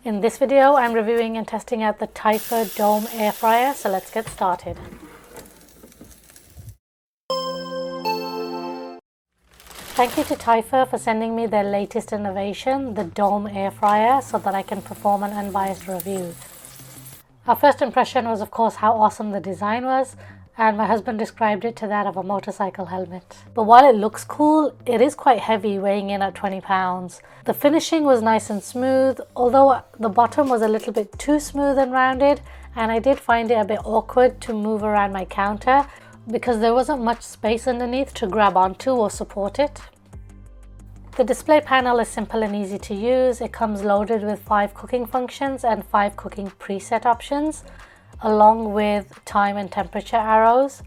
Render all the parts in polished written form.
In this video, I'm reviewing and testing out the Typhur Dome Air Fryer, so let's get started. Thank you to Typhur for sending me their latest innovation, the Dome Air Fryer, so that I can perform an unbiased review. Our first impression was, of course, how awesome the design was, and my husband described it to that of a motorcycle helmet. But while it looks cool, it is quite heavy, weighing in at 20 pounds. The finishing was nice and smooth, although the bottom was a little bit too smooth and rounded, and I did find it a bit awkward to move around my counter because there wasn't much space underneath to grab onto or support it. The display panel is simple and easy to use. It comes loaded with 5 cooking functions and 5 cooking preset options, along with time and temperature arrows.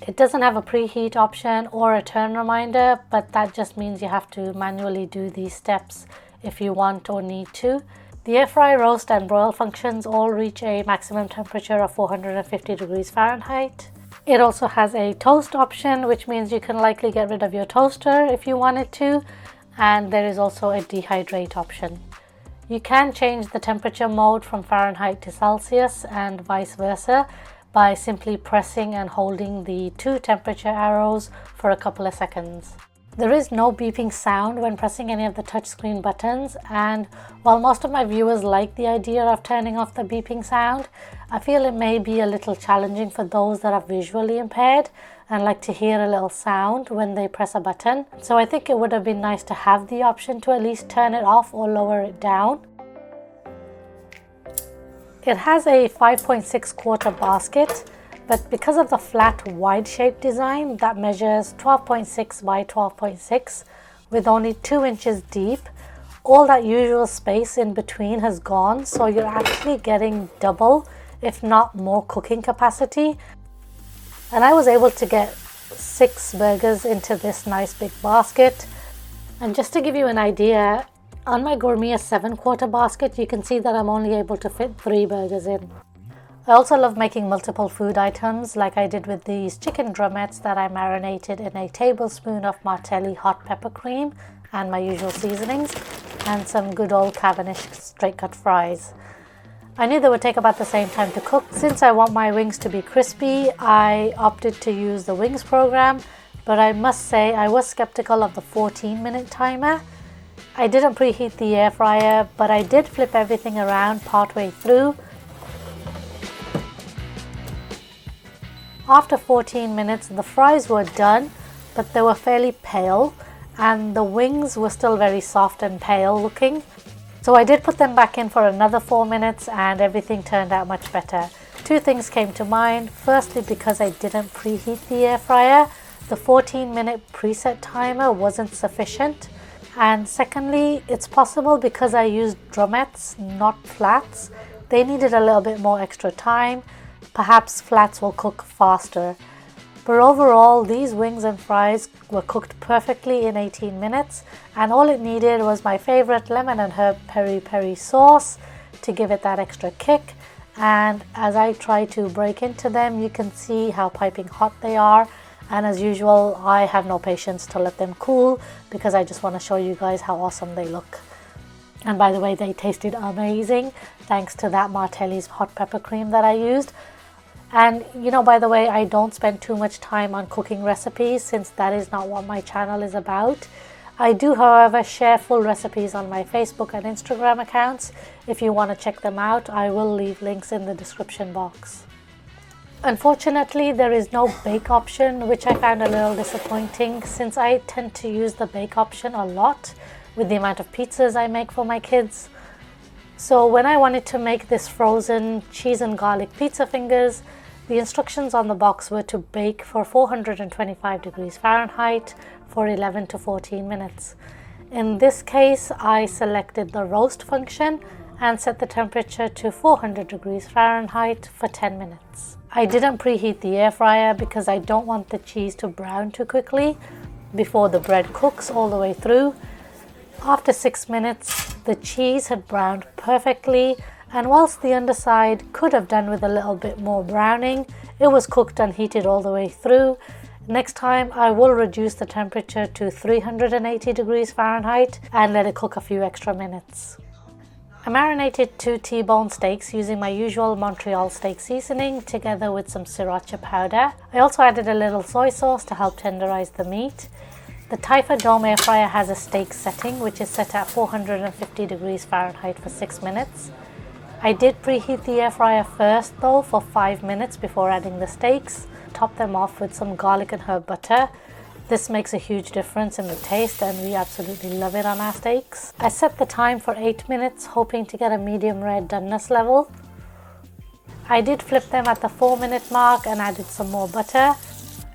It doesn't have a preheat option or a turn reminder, but that just means you have to manually do these steps if you want or need to. The air fry, roast and broil functions all reach a maximum temperature of 450 degrees Fahrenheit. It also has a toast option, which means you can likely get rid of your toaster if you wanted to, and there is also a dehydrate option. You can change the temperature mode from Fahrenheit to Celsius and vice versa by simply pressing and holding the 2 temperature arrows for a couple of seconds. There is no beeping sound when pressing any of the touchscreen buttons, and while most of my viewers like the idea of turning off the beeping sound, I feel it may be a little challenging for those that are visually impaired and like to hear a little sound when they press a button. So I think it would have been nice to have the option to at least turn it off or lower it down. It has a 5.6 quarter basket, but because of the flat wide shaped design that measures 12.6 by 12.6 with only 2 inches deep, all that usual space in between has gone, so you're actually getting double if not more cooking capacity. And I was able to get 6 burgers into this nice big basket. And just to give you an idea, on my Gourmet 7 quarter basket, you can see that I'm only able to fit 3 burgers in. I also love making multiple food items, like I did with these chicken drumettes that I marinated in a tablespoon of Martelli hot pepper cream and my usual seasonings, and some good old Cavendish straight cut fries. I knew they would take about the same time to cook. Since I want my wings to be crispy, I opted to use the wings program, but I must say I was skeptical of the 14-minute timer. I didn't preheat the air fryer, but I did flip everything around partway through. After 14 minutes, the fries were done, but they were fairly pale, and the wings were still very soft and pale looking. So I did put them back in for another 4 minutes, and everything turned out much better. 2 things came to mind. Firstly, because I didn't preheat the air fryer, the 14-minute preset timer wasn't sufficient. And secondly, it's possible because I used drumettes, not flats. They needed a little bit more extra time. Perhaps flats will cook faster. But overall, these wings and fries were cooked perfectly in 18 minutes, and all it needed was my favorite lemon and herb peri peri sauce to give it that extra kick. And as I try to break into them, you can see how piping hot they are. And as usual, I have no patience to let them cool because I just want to show you guys how awesome they look. And by the way, they tasted amazing thanks to that Martelli's hot pepper cream that I used. And you know, by the way, I don't spend too much time on cooking recipes since that is not what my channel is about. I do, however, share full recipes on my Facebook and Instagram accounts. If you want to check them out, I will leave links in the description box. Unfortunately, there is no bake option, which I found a little disappointing since I tend to use the bake option a lot with the amount of pizzas I make for my kids. So when I wanted to make this frozen cheese and garlic pizza fingers, the instructions on the box were to bake for 425 degrees Fahrenheit for 11 to 14 minutes. In this case, I selected the roast function and set the temperature to 400 degrees Fahrenheit for 10 minutes. I didn't preheat the air fryer because I don't want the cheese to brown too quickly before the bread cooks all the way through. After 6 minutes, the cheese had browned perfectly, and whilst the underside could have done with a little bit more browning, it was cooked and heated all the way through. Next time I will reduce the temperature to 380 degrees Fahrenheit and let it cook a few extra minutes. I marinated 2 T-bone steaks using my usual Montreal steak seasoning together with some sriracha powder. I also added a little soy sauce to help tenderize the meat. The Typhur Dome Air Fryer has a steak setting which is set at 450 degrees Fahrenheit for 6 minutes. I did preheat the air fryer first though for 5 minutes before adding the steaks. Top them off with some garlic and herb butter. This makes a huge difference in the taste and we absolutely love it on our steaks. I set the time for 8 minutes hoping to get a medium rare doneness level. I did flip them at the 4-minute mark and added some more butter.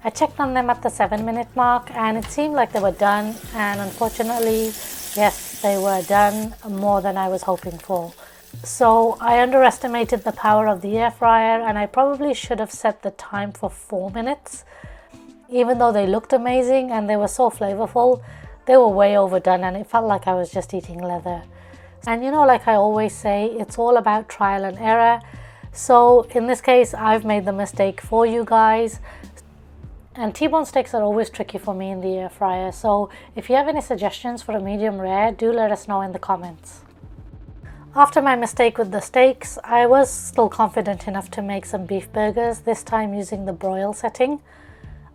I checked on them at the 7-minute mark and it seemed like they were done, and unfortunately, yes, they were done more than I was hoping for. So I underestimated the power of the air fryer and I probably should have set the time for 4 minutes. Even though they looked amazing and they were so flavorful, they were way overdone and it felt like I was just eating leather. And you know, like I always say, it's all about trial and error. So in this case, I've made the mistake for you guys. And T-bone steaks are always tricky for me in the air fryer. So if you have any suggestions for a medium rare, do let us know in the comments. After my mistake with the steaks, I was still confident enough to make some beef burgers, this time using the broil setting.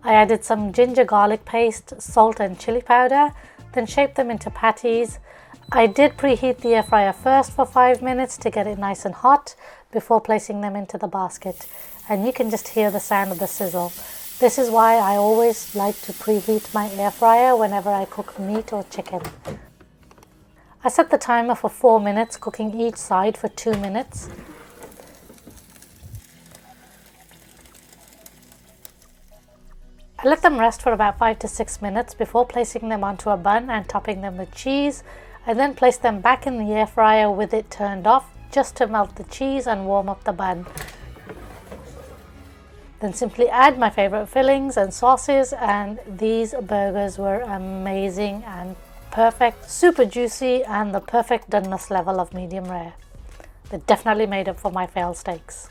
I added some ginger garlic paste, salt and chili powder, then shaped them into patties. I did preheat the air fryer first for 5 minutes to get it nice and hot before placing them into the basket. And you can just hear the sound of the sizzle. This is why I always like to preheat my air fryer whenever I cook meat or chicken. I set the timer for 4 minutes, cooking each side for 2 minutes. I let them rest for about 5 to 6 minutes before placing them onto a bun and topping them with cheese. I then placed them back in the air fryer with it turned off just to melt the cheese and warm up the bun. Then simply add my favorite fillings and sauces, and these burgers were amazing and perfect, super juicy and the perfect doneness level of medium rare. They definitely made up for my failed steaks.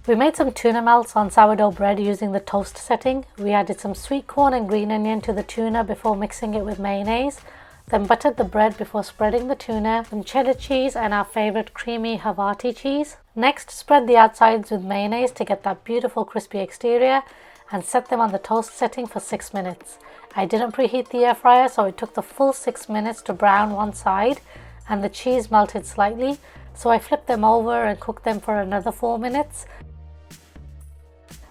We made some tuna melts on sourdough bread using the toast setting. We added some sweet corn and green onion to the tuna before mixing it with mayonnaise. Then buttered the bread before spreading the tuna, some cheddar cheese and our favorite creamy Havarti cheese. Next, spread the outsides with mayonnaise to get that beautiful crispy exterior and set them on the toast setting for 6 minutes. I didn't preheat the air fryer, so it took the full 6 minutes to brown one side and the cheese melted slightly. So I flipped them over and cooked them for another 4 minutes.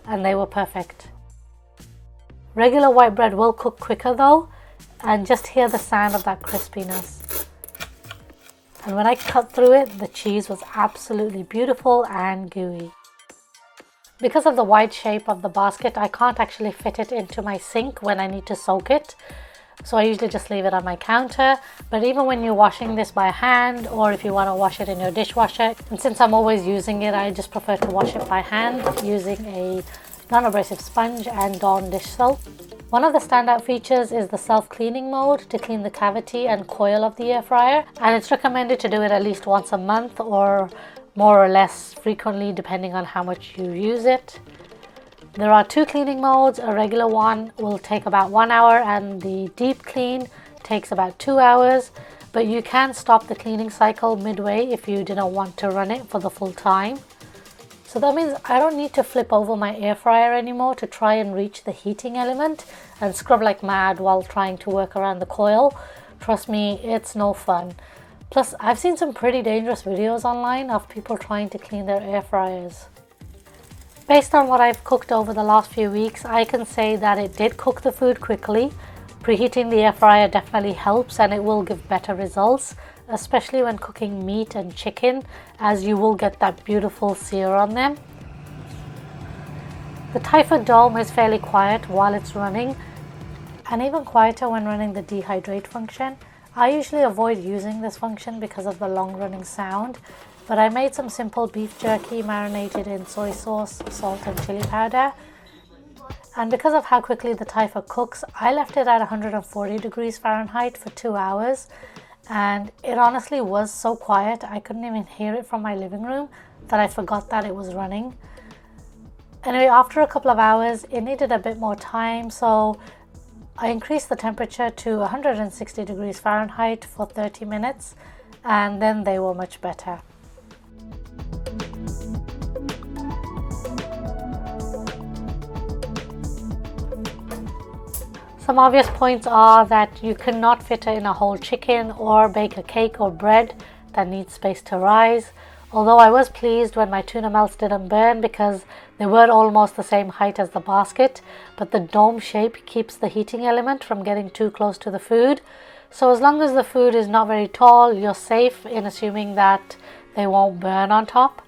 And they were perfect. Regular white bread will cook quicker though, and just hear the sound of that crispiness. And when I cut through it, the cheese was absolutely beautiful and gooey. Because of the wide shape of the basket, I can't actually fit it into my sink when I need to soak it. So I usually just leave it on my counter. But even when you're washing this by hand, or if you want to wash it in your dishwasher, and since I'm always using it, I just prefer to wash it by hand using a non-abrasive sponge and Dawn dish soap. One of the standout features is the self-cleaning mode to clean the cavity and coil of the air fryer, and it's recommended to do it at least once a month or more or less frequently depending on how much you use it. There are 2 cleaning modes. A regular one will take about 1 hour and the deep clean takes about 2 hours, but you can stop the cleaning cycle midway if you didn't want to run it for the full time. So that means I don't need to flip over my air fryer anymore to try and reach the heating element and scrub like mad while trying to work around the coil. Trust me, it's no fun. Plus, I've seen some pretty dangerous videos online of people trying to clean their air fryers. Based on what I've cooked over the last few weeks, I can say that it did cook the food quickly. Preheating the air fryer definitely helps and it will give better results, especially when cooking meat and chicken, as you will get that beautiful sear on them. The Typhur Dome is fairly quiet while it's running, and even quieter when running the Dehydrate function. I usually avoid using this function because of the long running sound, but I made some simple beef jerky marinated in soy sauce, salt and chili powder. And because of how quickly the Typhur cooks, I left it at 140 degrees Fahrenheit for 2 hours, and it honestly was so quiet I couldn't even hear it from my living room that I forgot that it was running. Anyway, after a couple of hours, it needed a bit more time, so I increased the temperature to 160 degrees Fahrenheit for 30 minutes and then they were much better. Some obvious points are that you cannot fit in a whole chicken or bake a cake or bread that needs space to rise. Although I was pleased when my tuna melts didn't burn because they were almost the same height as the basket, but the dome shape keeps the heating element from getting too close to the food. So as long as the food is not very tall, you're safe in assuming that they won't burn on top.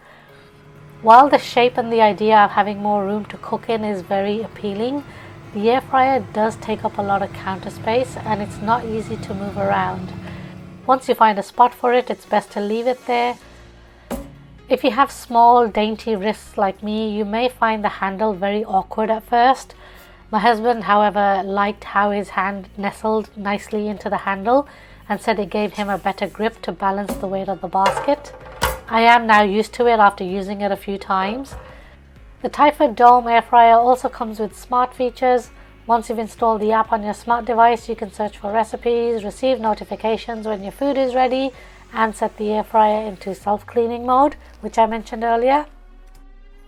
While the shape and the idea of having more room to cook in is very appealing, the air fryer does take up a lot of counter space and it's not easy to move around. Once you find a spot for it, it's best to leave it there. If you have small, dainty wrists like me, you may find the handle very awkward at first. My husband, however, liked how his hand nestled nicely into the handle and said it gave him a better grip to balance the weight of the basket. I am now used to it after using it a few times. The Typhur Dome Air Fryer also comes with smart features. Once you've installed the app on your smart device, you can search for recipes, receive notifications when your food is ready, and set the air fryer into self-cleaning mode, which I mentioned earlier.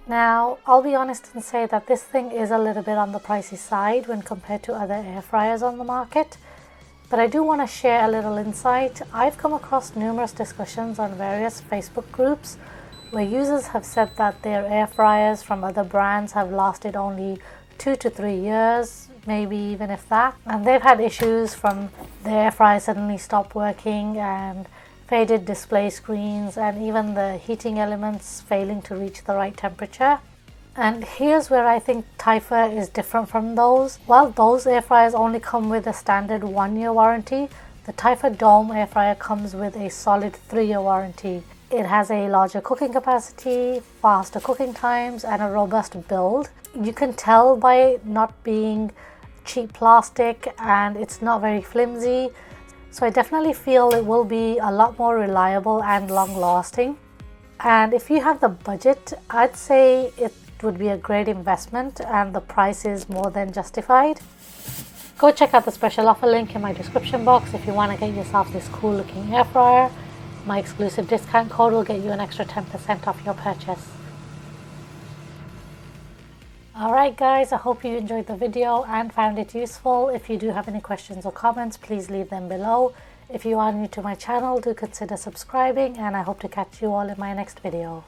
Now, I'll be honest and say that this thing is a little bit on the pricey side when compared to other air fryers on the market. But I do want to share a little insight. I've come across numerous discussions on various Facebook groups where users have said that their air fryers from other brands have lasted only 2 to 3 years, maybe even if that. And they've had issues from their air fryer suddenly stopped working and faded display screens and even the heating elements failing to reach the right temperature. And here's where I think Typhur is different from those. While those air fryers only come with a standard 1-year warranty, the Typhur Dome Air Fryer comes with a solid 3-year warranty. It has a larger cooking capacity, faster cooking times, and a robust build. You can tell by it not being cheap plastic and it's not very flimsy. So I definitely feel it will be a lot more reliable and long lasting. And if you have the budget, I'd say it would be a great investment and the price is more than justified. Go check out the special offer link in my description box if you want to get yourself this cool looking air fryer. My exclusive discount code will get you an extra 10% off your purchase. Alright guys, I hope you enjoyed the video and found it useful. If you do have any questions or comments, please leave them below. If you are new to my channel, do consider subscribing and I hope to catch you all in my next video.